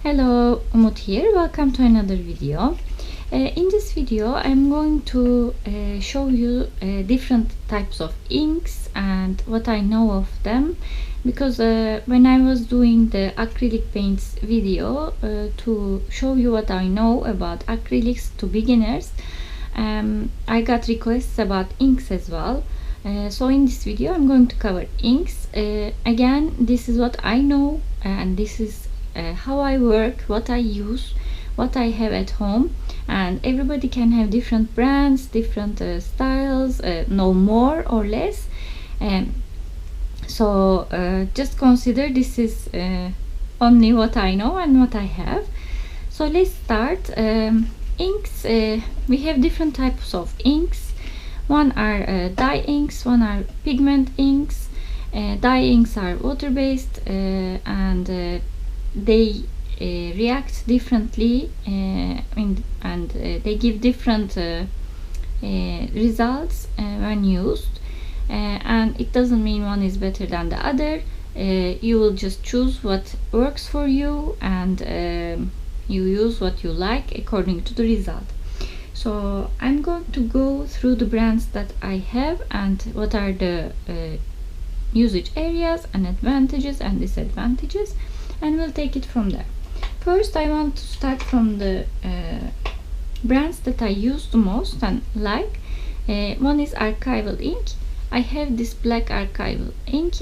Hello, Umut here. Welcome to another video. In this video I'm going to show you different types of inks and what I know of them, because when I was doing the acrylic paints video to show you what I know about acrylics to beginners, I got requests about inks as well. So in this video I'm going to cover inks. Again, this is what I know, and this is how I work, what I use, what I have at home, and everybody can have different brands, different styles, no more or less. So just consider this is only what I know and what I have. So let's start. Inks, we have different types of inks. One are dye inks, one are pigment inks. Dye inks are water-based and they react differently and they give different results when used, and it doesn't mean one is better than the other. You will just choose what works for you, and you use what you like according to the result. So I'm going to go through the brands that I have and what are the usage areas and advantages and disadvantages, and we'll take it from there. First, I want to start from the brands that I use the most and like. One is Archival ink. I have this black Archival ink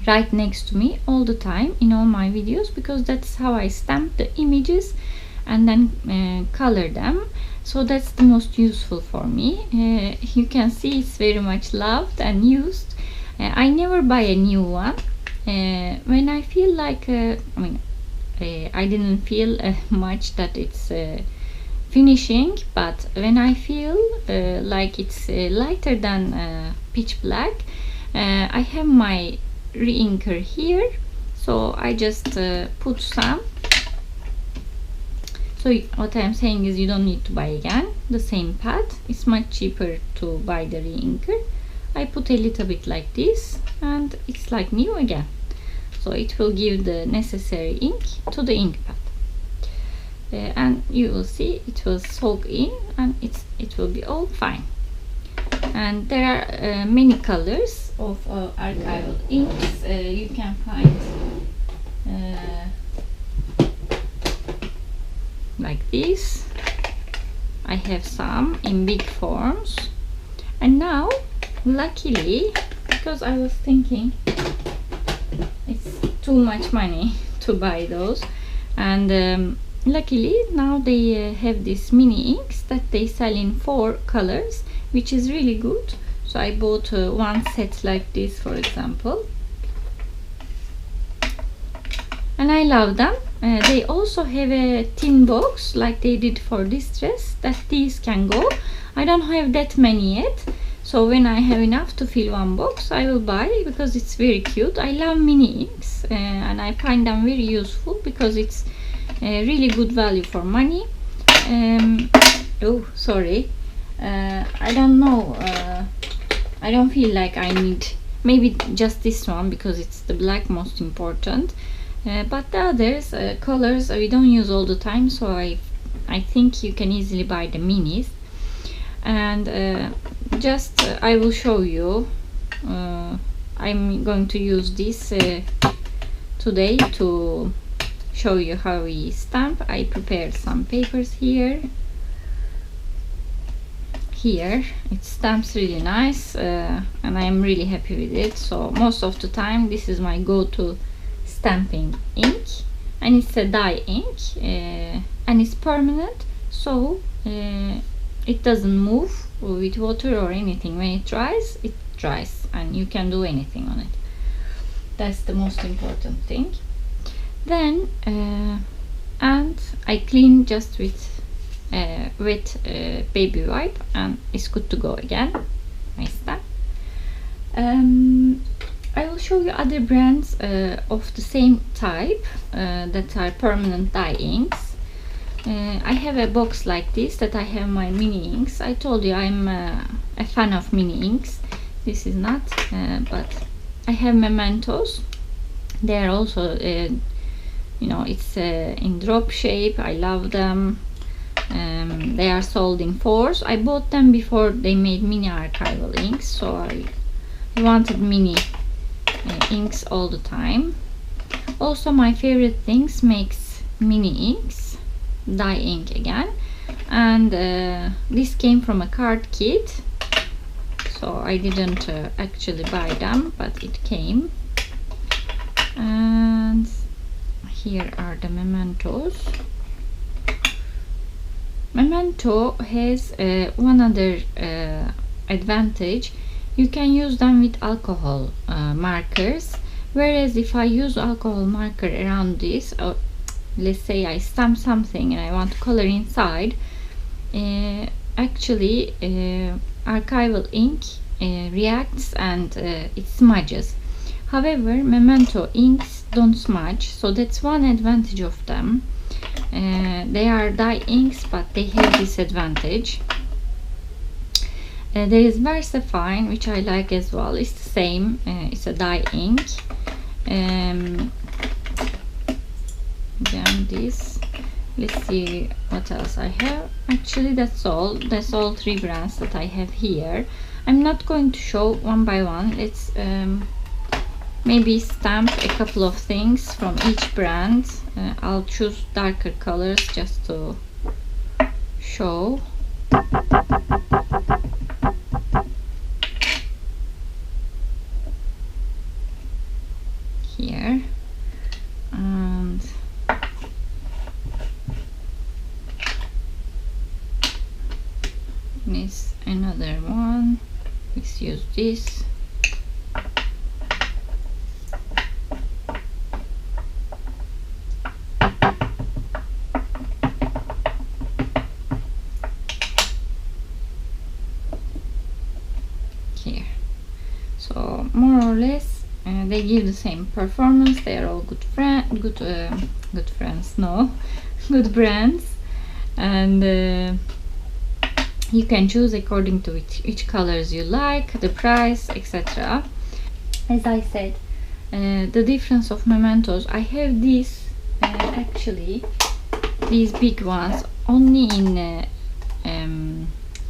right next to me all the time in all my videos, because that's how I stamp the images and then color them. So that's the most useful for me. You can see it's very much loved and used. I never buy a new one. When I feel like I didn't feel much that it's finishing, but when I feel like it's lighter than pitch black, I have my re-inker here, so I just put some. So what I'm saying is you don't need to buy again the same pad. It's much cheaper to buy the re-inker. I put a little bit like this and it's like new again. So it will give the necessary ink to the ink pad. And you will see it will soak in and it will be all fine. And there are many colors of Archival inks. You can find like this. I have some in big forms, and now luckily, because I was thinking it's too much money to buy those, and luckily now they have these mini inks that they sell in 4 colors, which is really good. So I bought one set like this, for example, and I love them. They also have a tin box like they did for this dress that these can go. I don't have that many yet, so when I have enough to fill one box I will buy, because it's very cute. I love mini inks and I find them very useful because it's really good value for money. Oh, sorry. I don't know. I don't feel like I need, maybe just this one because it's the black most important. But the others colors we don't use all the time, so I think you can easily buy the minis. And I will show you. I'm going to use this today to show you how we stamp. I prepared some papers here. Here it stamps really nice, and I am really happy with it. So most of the time this is my go-to stamping ink, and it's a dye ink and it's permanent, so it doesn't move with water or anything. When it dries and you can do anything on it. That's the most important thing. Then and I clean just with wet baby wipe and it's good to go again. My stamp. I will show you other brands of the same type that are permanent dye inks. I have a box like this that I have my mini inks. I told you I'm a fan of mini inks. This is not, but I have mementos. They are also You know, it's in drop shape. I love them. They are sold in fours. I bought them before they made mini archival inks, so I wanted mini inks all the time. Also, my favorite things makes mini inks, dye ink again, and this came from a card kit, so I didn't actually buy them, but it came. And here are the mementos. Memento has one other advantage. You can use them with alcohol markers, whereas if I use alcohol marker around this, or let's say I stamp something and I want to color inside, actually archival ink reacts and it smudges. However, memento inks don't smudge, so that's one advantage of them. They are dye inks, but they have this advantage. There is Versafine, which I like as well. It's the same. It's a dye ink. Then this. Let's see what else I have. Actually, that's all. That's all 3 brands that I have here. I'm not going to show one by one. Let's maybe stamp a couple of things from each brand. I'll choose darker colors just to show. Here, and this another one. Let's use this. Here, so more or less they give the same performance. They are all good friends, no, good brands, and you can choose according to which colors you like, the price, etc. As I said, the difference of mementos, I have these actually these big ones only in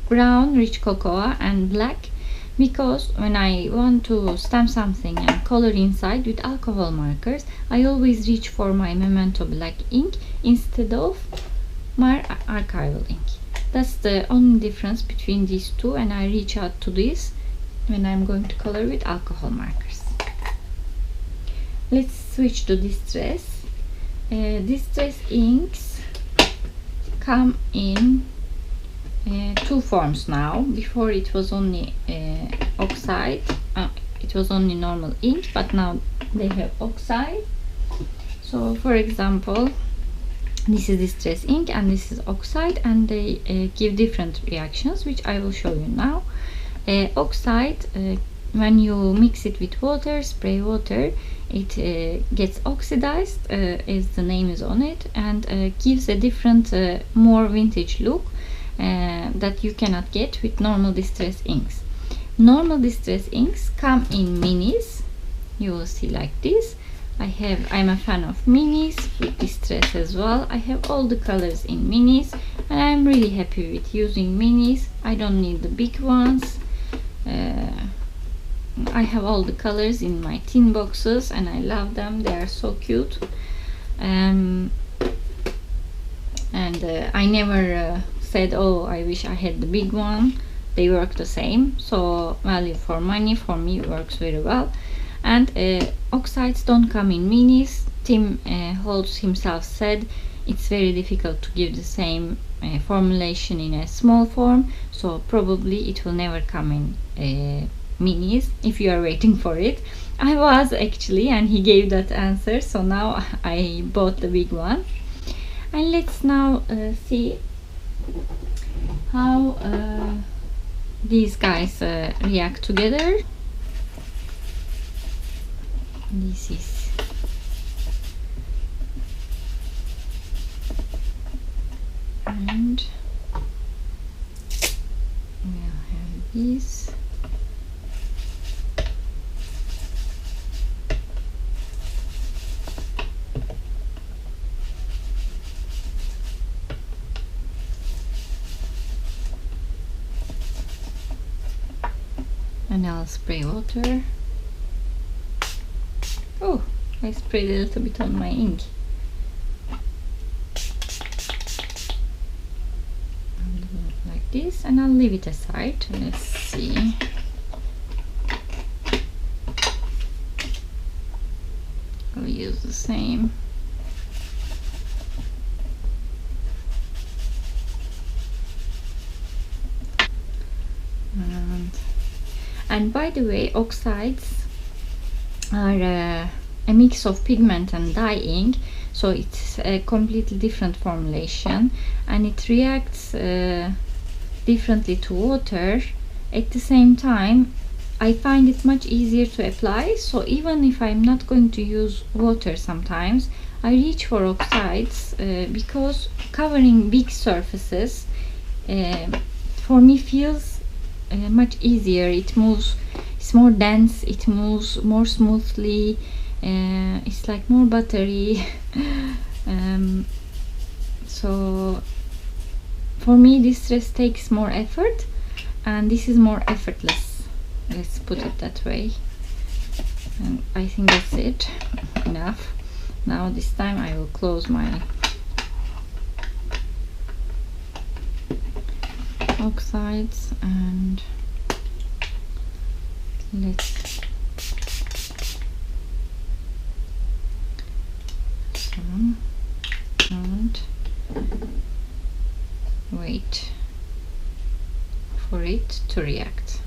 brown, rich cocoa, and black, because when I want to stamp something and color inside with alcohol markers, I always reach for my memento black ink instead of my archival ink. That's the only difference between these two, and I reach out to this when I'm going to color with alcohol markers. Let's switch to distress. Distress inks come in 2 forms now. Before it was only oxide, it was only normal ink, but now they have oxide. So for example, this is distress ink and this is oxide, and they give different reactions, which I will show you now. Oxide, when you mix it with water, spray water, it gets oxidized, as the name is on it, and gives a different, more vintage look that you cannot get with normal distress inks. Normal distress inks come in minis. You will see like this. I'm a fan of minis with distress as well. I have all the colors in minis, and I'm really happy with using minis. I don't need the big ones. I have all the colors in my tin boxes and I love them. They are so cute. And I never said, oh, I wish I had the big one. They work the same, so value for money for me works very well. And oxides don't come in minis. Tim Holtz himself said it's very difficult to give the same formulation in a small form, so probably it will never come in minis if you are waiting for it. I was actually, and he gave that answer, so now I bought the big one. And let's now see how these guys react together. This is and we'll have this. And I'll spray water. Oh, I sprayed a little bit on my ink. I'll do it like this, and I'll leave it aside. Let's see. I'll use the same. And by the way, oxides are a mix of pigment and dye ink, so it's a completely different formulation, and it reacts differently to water. At the same time, I find it much easier to apply, so even if I'm not going to use water sometimes, I reach for oxides because covering big surfaces for me feels much easier. It moves, it's more dense, it moves more smoothly, it's like more buttery. So for me this dress takes more effort, and this is more effortless, let's put it that way. And I think that's it, enough. Now this time I will close my oxides, and let's and wait for it to react.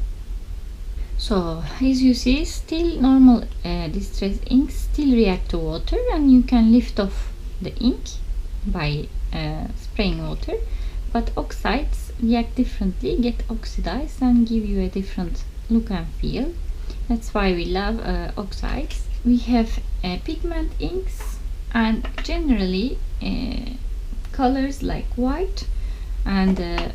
So as you see, still normal distress inks still react to water, and you can lift off the ink by spraying water, but oxides react differently, get oxidized, and give you a different look and feel. That's why we love oxides. We have pigment inks, and generally colors like white and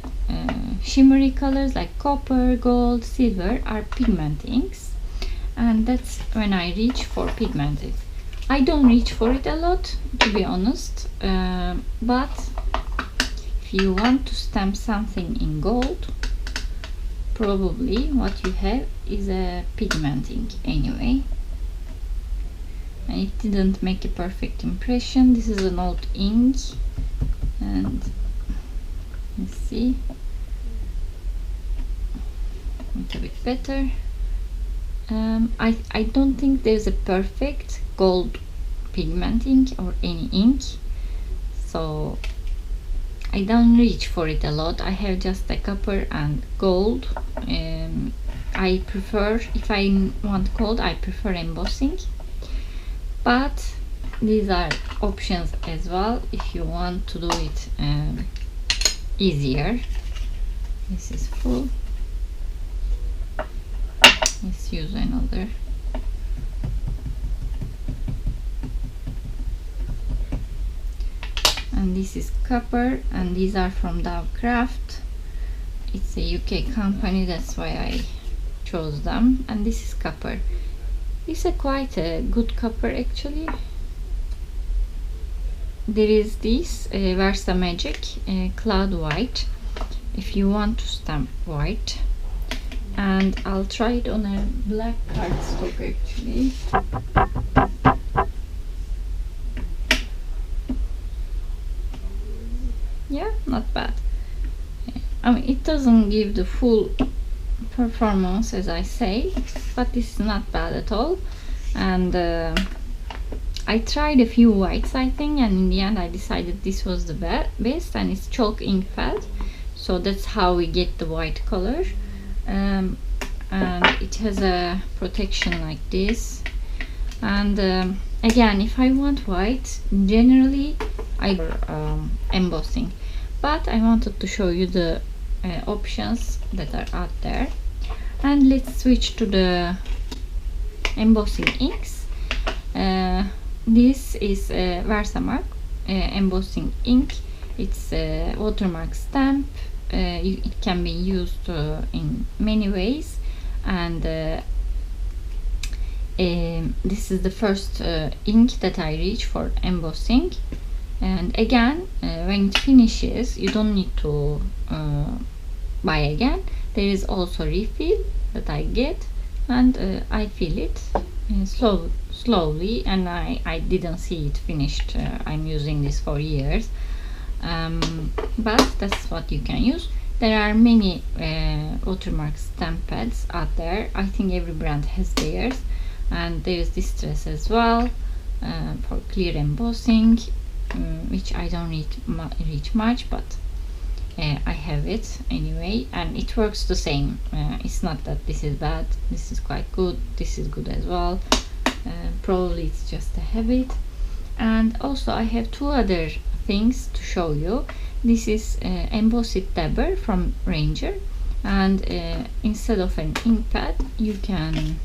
shimmery colors like copper, gold, silver are pigment inks, and that's when I reach for pigment inks. I don't reach for it a lot, to be honest, but if you want to stamp something in gold, probably what you have is a pigment ink anyway, and it didn't make a perfect impression. This is an old ink, and let's see, a bit better. I don't think there's a perfect gold pigment ink or any ink, so I don't reach for it a lot. I have just a copper and gold. I prefer, if I want gold, I prefer embossing, but these are options as well if you want to do it easier. This is full. Let's use another. And this is copper, and these are from Dove Craft. It's a UK company, that's why I chose them. And this is copper. It's quite a good copper actually. There is this Versa Magic Cloud White if you want to stamp white, and I'll try it on a black cardstock actually. Yeah, not bad. I mean, it doesn't give the full performance as I say, but this is not bad at all. And I tried a few whites, I think, and in the end I decided this was the best, and it's chalk ink pad, so that's how we get the white color. And it has a protection like this. And again, if I want white, generally I embossing, but I wanted to show you the options that are out there. And let's switch to the embossing inks. This is Versamark embossing ink. It's a watermark stamp. It can be used in many ways, and this is the first ink that I reach for embossing. And again, when it finishes, you don't need to buy again, There is also refill that I get, and I fill it slowly, and I didn't see it finished. I'm using this for years, but that's what you can use. There are many watermark stamp pads out there. I think every brand has theirs, and there is Distress as well for clear embossing, which I don't reach much, but I have it anyway, and it works the same. It's not that this is bad, this is quite good, this is good as well. Probably it's just a habit. And also I have two other things to show you. This is Embossed Dabber from Ranger, and instead of an ink pad you can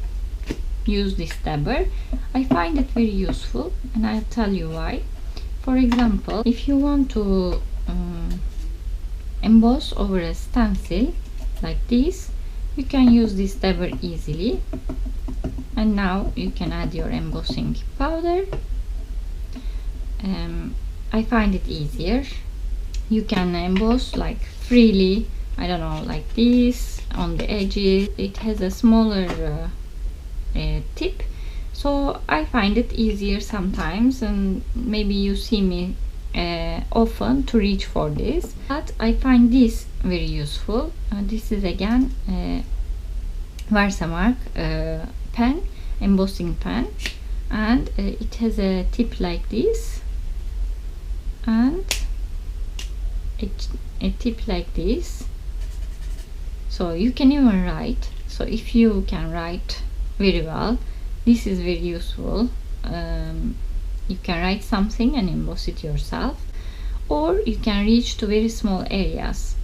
use this dabber. I find it very useful, and I'll tell you why. For example, if you want to emboss over a stencil like this, you can use this dabber easily. And now you can add your embossing powder. I find it easier. You can emboss like freely, I don't know, like this on the edges. It has a smaller tip, so I find it easier sometimes, and maybe you see me often to reach for this, but I find this very useful. This is again Versamark pen, embossing pen, and it has a tip like this and a tip like this, so you can even write. So if you can write very well, this is very useful. You can write something and emboss it yourself, or you can reach to very small areas.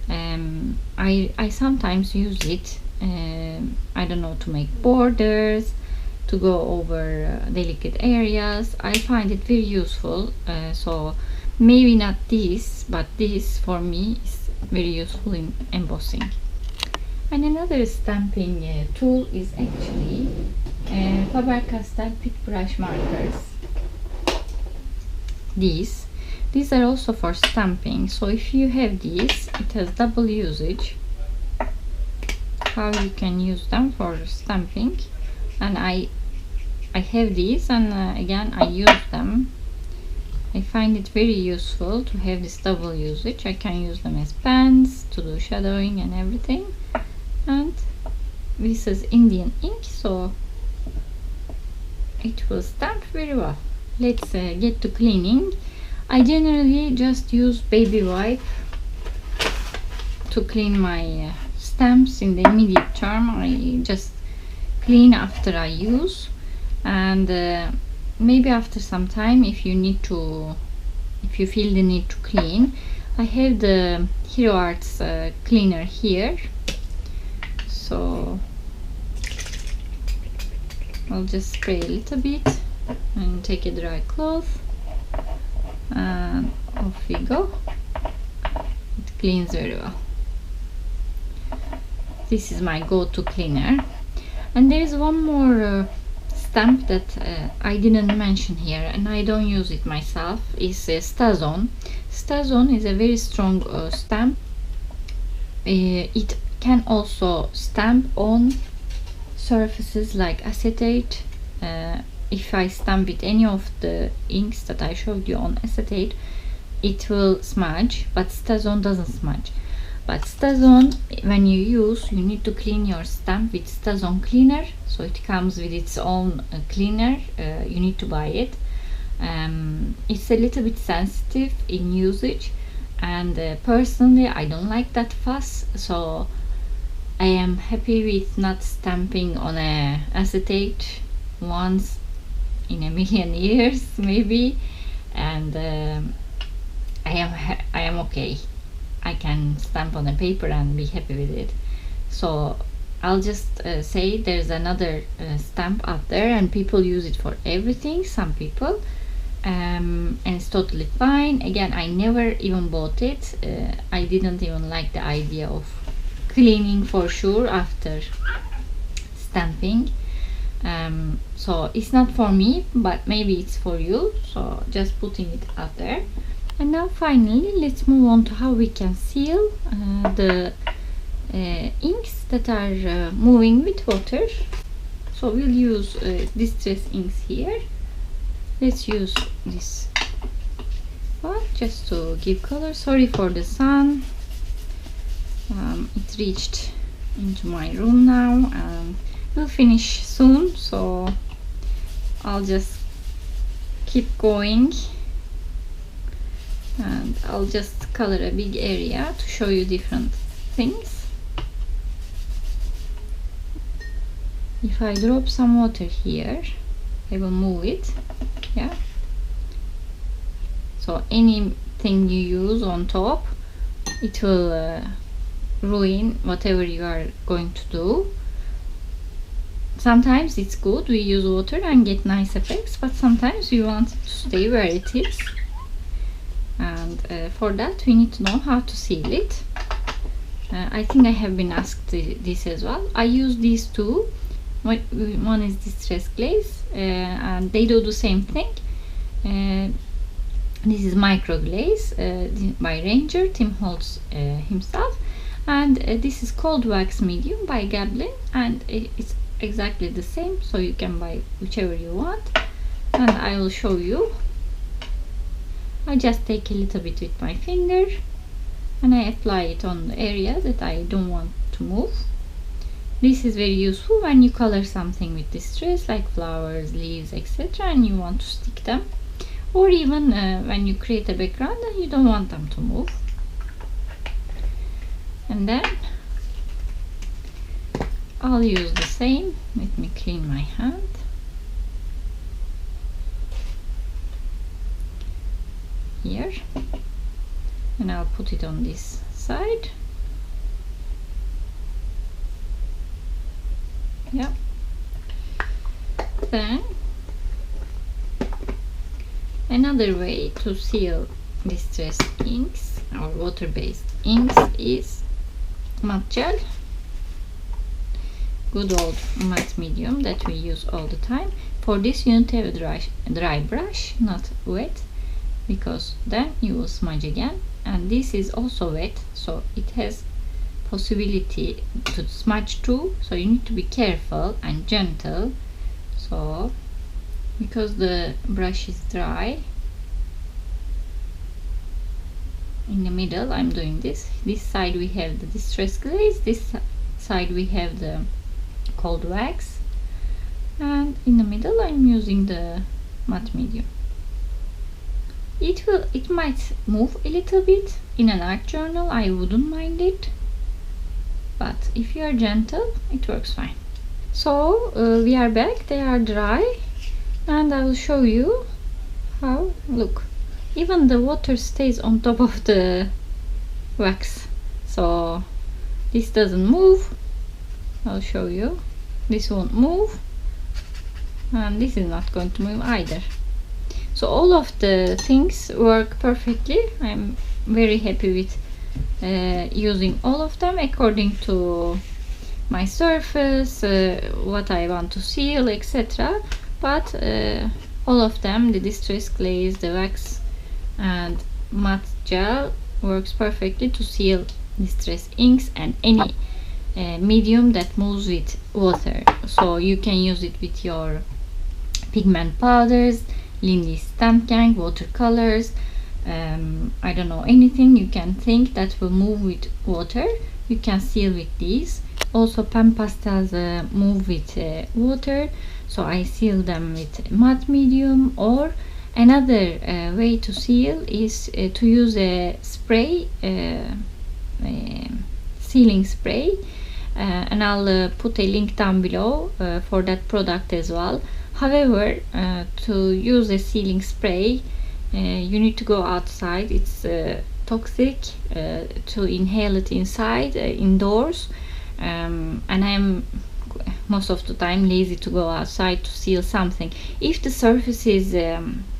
I sometimes use it, I don't know, to make borders, to go over delicate areas. I find it very useful. So maybe not this, but this for me is very useful in embossing. And another stamping tool is actually Faber-Castell Pick Brush markers. These are also for stamping. So if you have these, it has double usage. How you can use them for stamping, and I have these, and again I use them. I find it very useful to have this double usage. I can use them as pens to do shadowing and everything. And this is Indian ink, so it will stamp very well. Let's get to cleaning. I generally just use baby wipe to clean my stamps in the immediate term. I just clean after I use, and maybe after some time, if you feel the need to clean. I have the Hero Arts cleaner here, so I'll just spray a little bit and take a dry cloth, and off we go. It cleans very well. This is my go-to cleaner. And there is one more stamp that I didn't mention here, and I don't use it myself, is Stazon. Stazon is a very strong stamp. It can also stamp on surfaces like acetate. If I stamp with any of the inks that I showed you on acetate, it will smudge, but Stazon doesn't smudge. But Stazon, when you use, you need to clean your stamp with Stazon cleaner. So it comes with its own cleaner. You need to buy it. It's a little bit sensitive in usage, and personally I don't like that fuss, so I am happy with not stamping on a acetate once in a million years maybe, and I am okay. I can stamp on a paper and be happy with it. So I'll just say there's another stamp out there, and people use it for everything, some people, and it's totally fine. Again, I never even bought it. I didn't even like the idea of cleaning for sure after stamping. So it's not for me, but maybe it's for you, so just putting it out there. And now finally let's move on to how we can seal the inks that are moving with water. So we'll use distress inks here. Let's use this one just to give color. Sorry for the sun. It reached into my room now, and we'll finish soon, so I'll just keep going, and I'll just color a big area to show you different things. If I drop some water here, I will move it. Yeah, so anything you use on top, it will ruin whatever you are going to do. Sometimes it's good we use water and get nice effects, but sometimes we want it to stay where it is, and for that we need to know how to seal it. I think I have been asked this as well. I use these two. One is Distress Glaze, and they do the same thing. This is Micro Glaze by Ranger, Tim Holtz himself, and this is Cold Wax Medium by Gablin, and it's exactly the same, so you can buy whichever you want, and I will show you. I just take a little bit with my finger and I apply it on the area that I don't want to move. This is very useful when you color something with distress, like flowers, leaves, etc., and you want to stick them, or even when you create a background and you don't want them to move. And then I'll use the same. Let me clean my hand. Here, and I'll put it on this side. Yeah. Then another way to seal distressed inks or water-based inks is matte gel. Good old matte medium that we use all the time. For this you need to have a dry brush, not wet, because then you will smudge again, and this is also wet, so it has possibility to smudge too, so you need to be careful and gentle. So because the brush is dry, in the middle I'm doing this side we have the distress glaze, this side we have the cold wax, and in the middle I'm using the matte medium. It might move a little bit in an art journal, I wouldn't mind it, but if you are gentle it works fine. So we are back, they are dry, and I will show you how. Look, even the water stays on top of the wax, so this doesn't move. I'll show you, this won't move, and this is not going to move either. So all of the things work perfectly. I'm very happy with using all of them according to my surface, what I want to seal, etc. But all of them, the distress glaze, the wax, and matte gel, works perfectly to seal distress inks and any medium that moves with water. So you can use it with your pigment powders, Lindy's Stamp Gang, watercolors, I don't know, anything you can think that will move with water, you can seal with these. Also pen pastels move with water, so I seal them with matte medium. Or another way to seal is to use a spray, sealing spray, and I'll put a link down below for that product as well. However, to use a sealing spray, you need to go outside. It's toxic to inhale it inside, indoors, and I'm most of the time lazy to go outside to seal something. If the surface is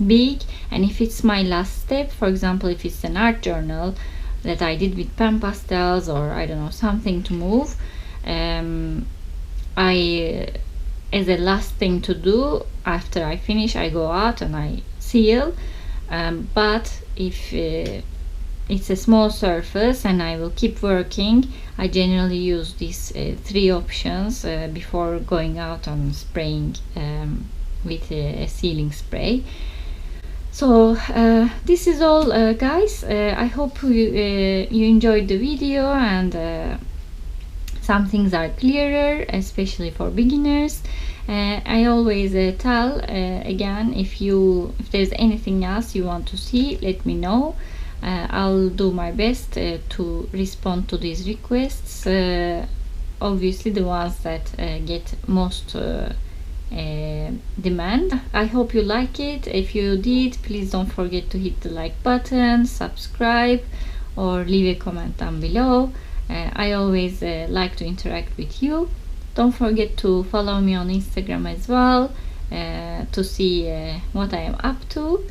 big, and if it's my last step, for example, if it's an art journal that I did with pen pastels, or I don't know, something to move, as a last thing to do after I finish, I go out and I seal. But if it's a small surface and I will keep working. I generally use these three options before going out and spraying with a sealing spray. So this is all, guys. I hope you enjoyed the video, and some things are clearer, especially for beginners. I always tell again, if there's anything else you want to see, let me know. I'll do my best to respond to these requests, obviously the ones that get most demand. I hope you like it. If you did, please don't forget to hit the like button, subscribe, or leave a comment down below. I always like to interact with you. Don't forget to follow me on Instagram as well to see what I am up to.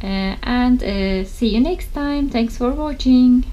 And see you next time. Thanks for watching.